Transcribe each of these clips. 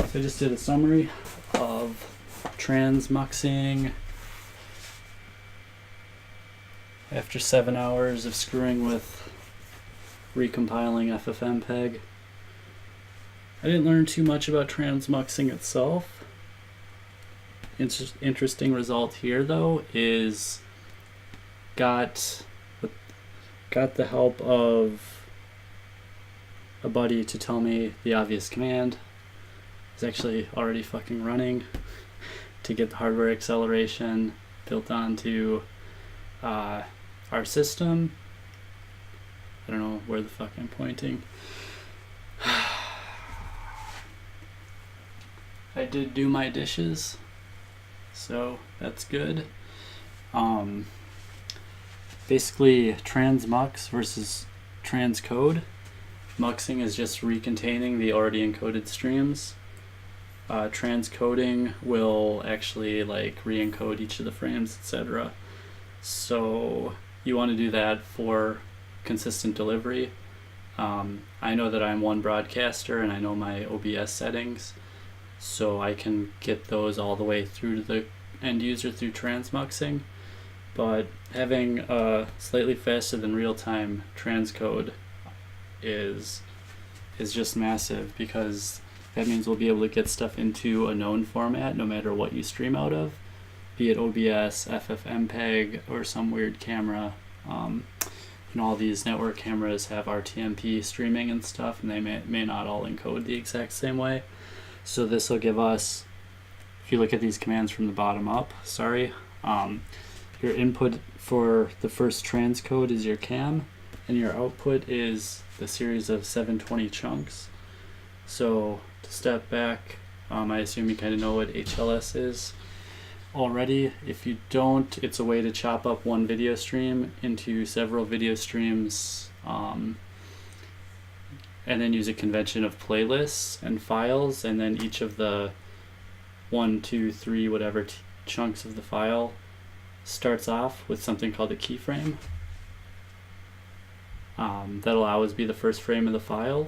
So I just did a summary of transmuxing after 7 hours of screwing with recompiling FFmpeg. I didn't learn too much about transmuxing itself. Interesting result here though is got the help of a buddy to tell me the obvious command. It's actually already fucking running to get the hardware acceleration built onto our system. I don't know where the fuck I'm pointing. I did do my dishes, so that's good. Basically, transmux versus transcode. Muxing is just recontaining the already encoded streams. Transcoding will actually like re-encode each of the frames, etc. So you want to do that for consistent delivery. I know that I'm one broadcaster and I know my OBS settings, so I can get those all the way through to the end user through transmuxing. But having a slightly faster than real-time transcode is just massive, because that means we'll be able to get stuff into a known format no matter what you stream out of, be it OBS, FFmpeg, or some weird camera. All these network cameras have RTMP streaming and stuff, and they may not all encode the exact same way. So this will give us, if you look at these commands from the bottom up, your input for the first transcode is your cam, and your output is the series of 720 chunks. So to step back, I assume you kind of know what HLS is already. If you don't, it's a way to chop up one video stream into several video streams, and then use a convention of playlists and files, and then each of the 1, 2, 3 whatever chunks of the file starts off with something called a keyframe. That'll always be the first frame of the file.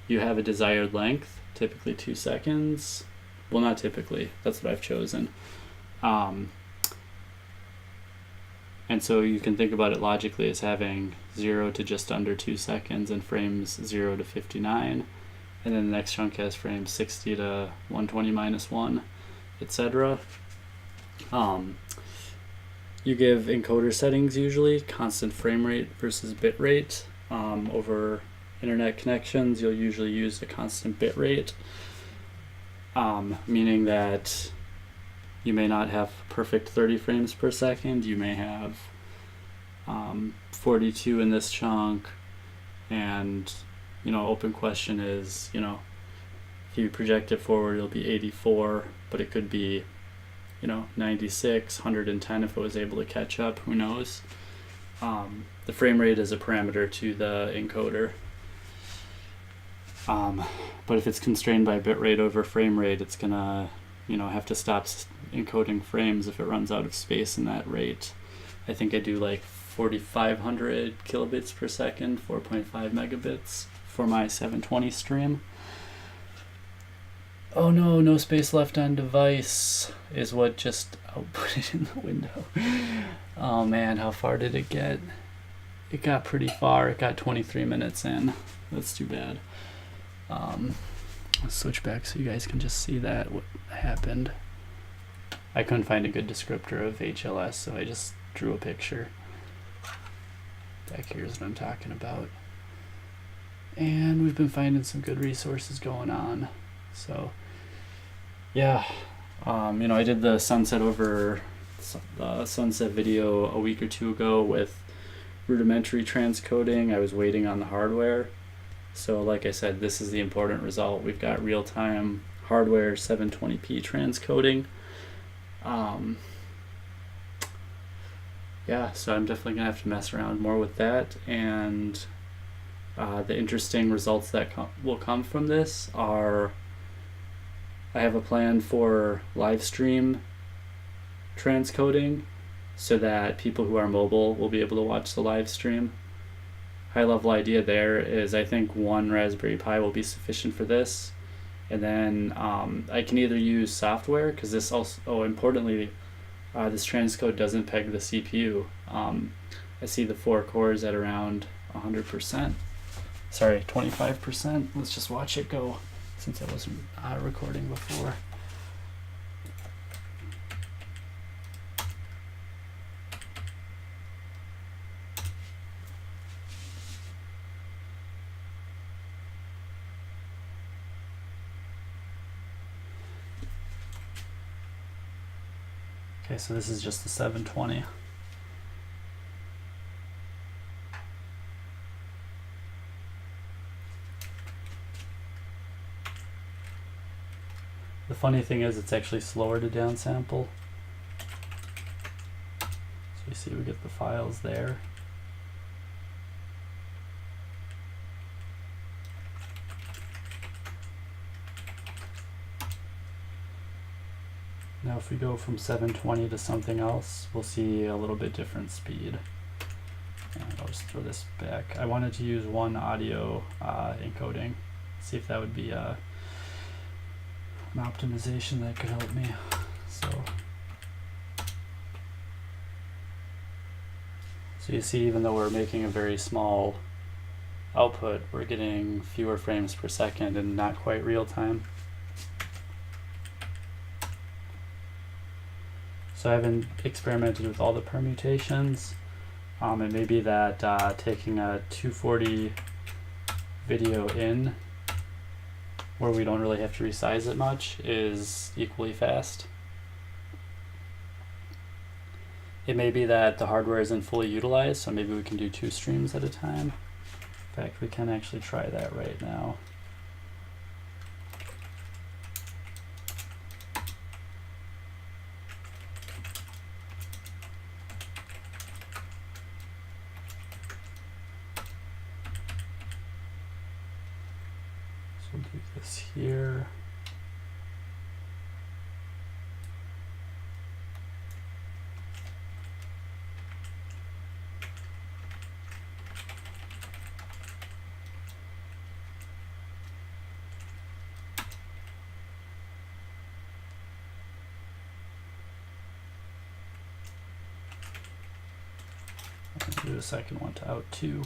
You have a desired length, typically 2 seconds. Well, not typically, that's what I've chosen. And so you can think about it logically as having 0 to just under 2 seconds and frames 0 to 59. And then the next chunk has frames 60 to 120 minus 1, etc. You give encoder settings usually, constant frame rate versus bit rate. Over internet connections, you'll usually use a constant bit rate, meaning that you may not have perfect 30 frames per second. You may have 42 in this chunk, and open question is, if you project it forward, it'll be 84, but it could be 96, 110 if it was able to catch up, who knows. The frame rate is a parameter to the encoder. But if it's constrained by bit rate over frame rate, it's gonna have to stop encoding frames if it runs out of space in that rate. I think I do like 4,500 kilobits per second, 4.5 megabits for my 720 stream. Oh no space left on device is what just outputted in the window. Oh man, how far did it get? It got pretty far. It got 23 minutes in. That's too bad. Let's switch back so you guys can just see that what happened. I couldn't find a good descriptor of HLS, so I just drew a picture. Back here's what I'm talking about. And we've been finding some good resources going on. So yeah, I did the sunset over sunset video a week or two ago with rudimentary transcoding. I was waiting on the hardware. So like I said, this is the important result. We've got real-time hardware 720p transcoding. Yeah, so I'm definitely gonna have to mess around more with that, and the interesting results that will come from this are, I have a plan for live stream transcoding so that people who are mobile will be able to watch the live stream. High level idea there is I think one Raspberry Pi will be sufficient for this, And then I can either use software, because this also, importantly, this transcode doesn't peg the CPU. I see the 4 cores at around 100%. Sorry, 25%. Let's just watch it go since I wasn't recording before. Okay, so this is just the 720. The funny thing is it's actually slower to downsample. So you see we get the files there. Now if we go from 720 to something else, we'll see a little bit different speed. And I'll just throw this back. I wanted to use one audio encoding, see if that would be an optimization that could help me. So you see, even though we're making a very small output, we're getting fewer frames per second and not quite real time. So I haven't experimented with all the permutations. It may be that taking a 240 video in, where we don't really have to resize it much, is equally fast. It may be that the hardware isn't fully utilized, so maybe we can do 2 streams at a time. In fact, we can actually try that right now. So we'll do this here. Do a second one to out 2.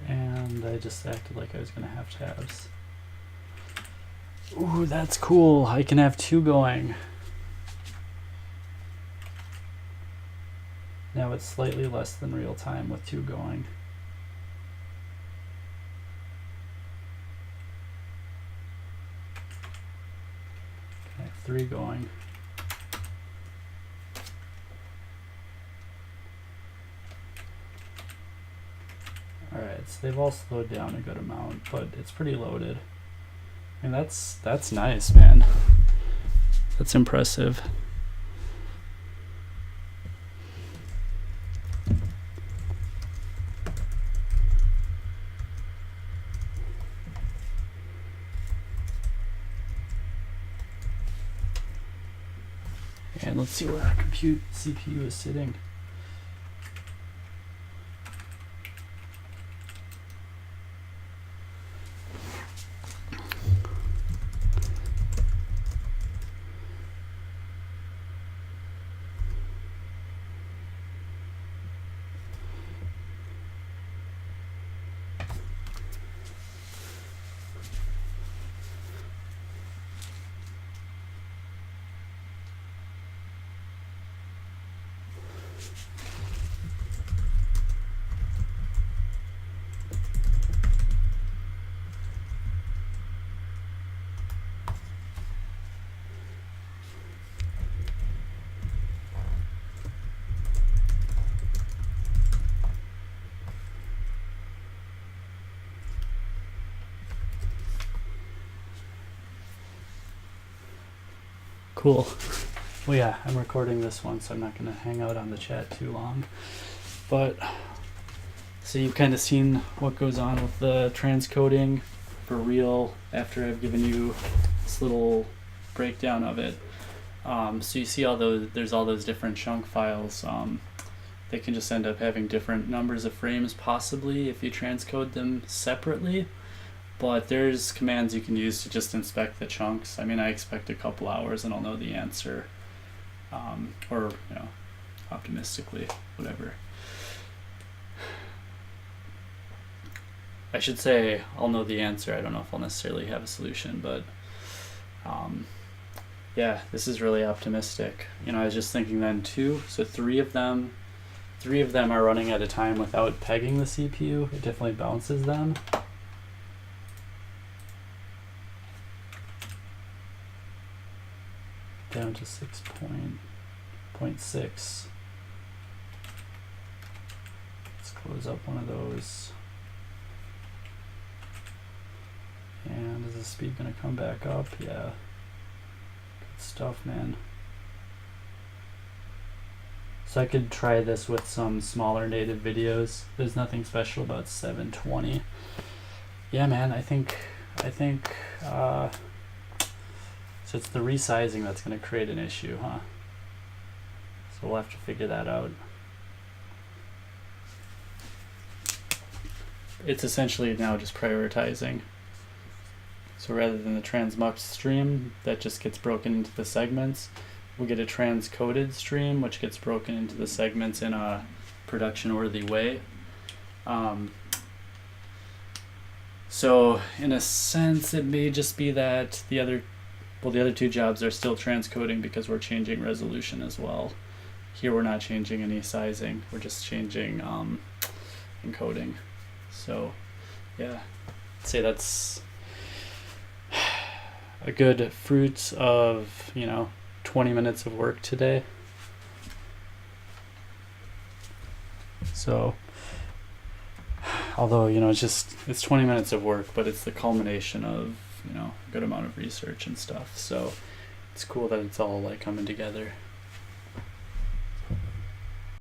And I just acted like I was going to have tabs. Ooh, that's cool. I can have 2 going. Now it's slightly less than real time with 2 going. Okay, 3 going. Alright, so they've all slowed down a good amount, but it's pretty loaded. I mean, that's nice, man. That's impressive. And let's see where our compute CPU is sitting. Cool. Well, yeah, I'm recording this one, so I'm not going to hang out on the chat too long. But, so you've kind of seen what goes on with the transcoding for real after I've given you this little breakdown of it. So you see there's all those different chunk files. They can just end up having different numbers of frames possibly if you transcode them separately. But there's commands you can use to just inspect the chunks. I mean, I expect a couple hours and I'll know the answer. Or, optimistically, whatever. I should say I'll know the answer. I don't know if I'll necessarily have a solution, but yeah, this is really optimistic. I was just thinking then too, so three of them are running at a time without pegging the CPU. It definitely bounces them. Down to 6.6. Let's close up one of those. And is the speed going to come back up? Yeah. Good stuff, man. So I could try this with some smaller native videos. There's nothing special about 720. Yeah, man, I think so it's the resizing that's going to create an issue, huh? So we'll have to figure that out. It's essentially now just prioritizing. So rather than the transmux stream that just gets broken into the segments, we get a transcoded stream which gets broken into the segments in a production-worthy way. So in a sense, it may just be that the other two jobs are still transcoding because we're changing resolution as well. Here we're not changing any sizing, we're just changing encoding. So yeah, I'd say that's a good fruit of 20 minutes of work today. So although it's 20 minutes of work, but it's the culmination of a good amount of research and stuff. So it's cool that it's all like coming together.